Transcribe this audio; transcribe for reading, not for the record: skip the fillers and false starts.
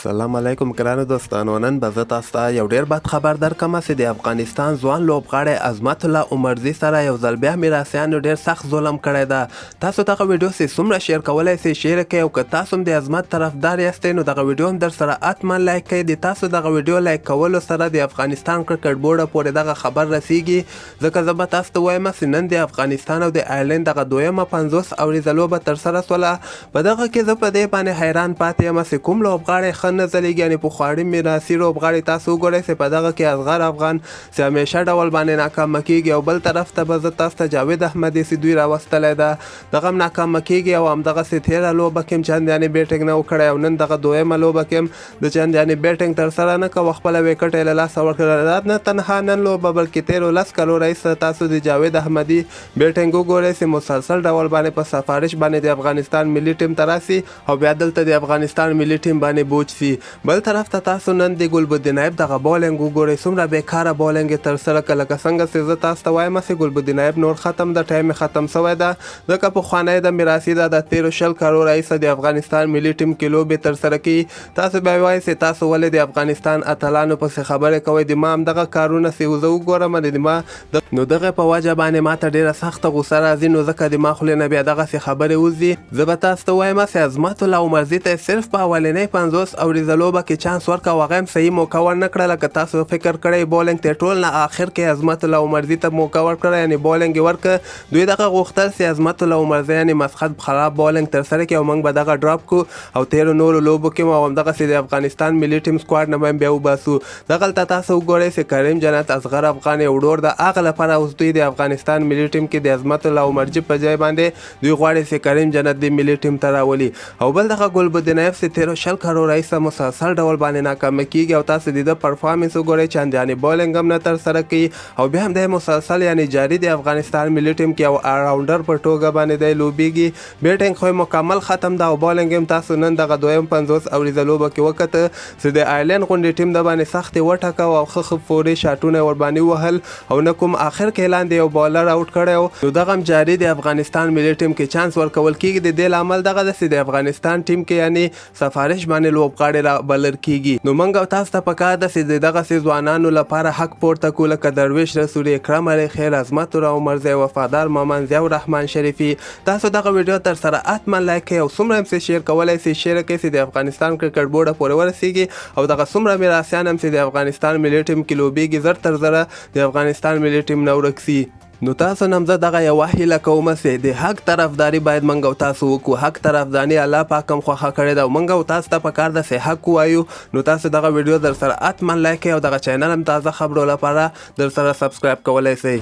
السلام علیکم ګرانو دوستانو، نن به زه تاسو ته یو ډېر بد خبر درکړم چې د افغانستان ځوان لوبغاړی عظمت الله عمرزي سره یو ځل بیا میراثیانو ډېر سخت ظلم کړی ده. تاسو دغه ویډیو چې څومره شیر کولی سئ شیر کړئ، او که تاسو هم د عظمت طرفدار یاستئ نو دغه ویډیو هم در سره حتما لایک کړئ. د تاسو دغه ویډیو لایک کولو سره د افغانستان کرکټ بورډ پورې دغه خبر رسیږي، ځکه زه به تاسو ته وایم چې نن د افغانستان او د آیرلینډ دغه دویمه 50 اوریزه لوبه ترسره سوله. په دغه کې زه په دې باندې حیران پاتې یم چې کوم لوبغاړی ښه نه ځلیږي، یعنې پخواني میراثي لوبغاړي تاسو وګورئ چې په دغه کې اصغر افغان چې همیشه ډول باندې ناکامه کیږي، او بل طرف ته به زه تاسو ته جاوید احمدي چې دوی راوستلی ده دغه هم ناکامه کیږي، او همدغسې تېره لوبه کې هم چندانې بیټینګ نه و کړی، او نن دغه دویمه لوبه کې هم د چندانې بیټینګ ترسره نه کوه، خپله ویکټ یې له لاسه ورکړله. نه تنها نن لوبه بلکې تېرو 10 کلو راهیسه تاسو د جاوید احمدي بیټینګ وګورئ چې مسلسل ډول باندې په سفارش باندې د افغانستان ملي ټیم ته راسي او بیا دلته د افغانستان ملي ټیم باندې بوج سي. بل طرف ته تاسو نن د ګلبدین ایب دغه بالینګ وګورئ، څومره بیکاره بالینګ یې ترسره کړه. لکه څنګه چې زه تاسو ته وایم چې ګلبدین ایب نور ختم ده، ټایم یې ختم سوی ده، ځکه پخوانی د میراثي ده د تېرو 20 کالو راهیسه د افغانستان ملي ټیم کې لوبې ترسره کوي. تاسو به وایئ چې تاسو ولې د افغانستان اتلانو پسې خبرې کوئ، د ما همدغه کارونه چې زه وګورم د ما نو دغه په وجه باندې ماته ډېره سخته غوسه راځي، نو ځکه د ما خولې نه بیا دغسې خبرې وځي. زه به تاسو ته وایم چې عظمت الله عمرزي ته صرف په اولنۍ 50 اوریزه لوبه کې چانس ورکړه، او هغه هم صحیح موقع ورنه کړه. لکه تاسو فکر کړی بالینګ ته ټول نه آخر کې عظمت الله عمرزي ته موقع ورکړه، یعنې بالینګ یې ورکړه. دوی دغه غوښتل چې عظمت الله عمرزي یعنې مسخت خراب بالینګ ترسره کړي، او موږ به دغه ډراپ کړو او تېرو نورو لوبو کې او همدغسې د افغانستان ملي ټیم سکواډ نه به هم بیا وباسو. دغلته تاسو وګورئ چې کریم جنت اصغر افغان یو ورور د هغه لپاره اوس دوی د افغانستان ملي ټیم کې د عظمت الله عمرزي په ځای باندې دوی غواړي چې کریم جنت د ملي ټیم ته راولي. او بل دغه ګلبدین ایب چې تېرو 20 کالو راهیسه مسلسل ډول باندې ناکامه کیږي، او تاسو د ده پرفارمنس وګورئ چندانې بالینګ هم نه ترسره کوي، او بیا هم دی مسلسل یعنې جاري د افغانستان ملي ټیم کې یو آلراونډر په توګه باندې دی لوبیږي. بیټینګ خو مکمل ختم ده، او بالینګ هم تاسو نن دغه دویم 50 اوریزه لوبه کې وکته چې د آیرلینډ غوندې ټیم د باندې سختې وټکه او ښه فوري شاټونه ورباندې وهل، او نه کوم آخر کې لاندې یو بالر آوټ کړی، نو دغه هم جاري د افغانستان ملي ټیم کې چانس ورکول کیږي. د دې لامل دغه ده چې د افغانستان ټیم کې یعنې سفارش باندې لوبغاړي را بلل کیږي. نو موږ او تاسو ته پکار ده چې د دغسې ځوانانو لپاره حق پورته کړو، لکه درویش رسول اکرم علی خیر، عظمت الله عمرزي، وفادار مامان ضیاء الرحمن شریفي. تاسو دغه ویډیو تر سره حتما لایک کړئ، او څومره هم شیر کولی سئ شیر کړئ چې د افغانستان کرکټ بورډ پورې ورسیږي، او دغه څومره میراثیان هم چې د افغانستان ملي ټیم کې لوبیږي زر تر زره د افغانستان ملي ټیم نه ورک سي. نو تاسو نه هم زه دغه یوه هیله کوم چې د حق طرفداري باید موږ او تاسو وکړو. حق طرفداري الله پاک هم خوښه کړې ده، او موږ او تاسو ته پکار ده چې حق ووایو. نو تاسو دغه ویډیو در سره حتما لایک کړئ، او دغه چینل هم تازه خبرو لپاره در سره سبسکرایب کولی سئ.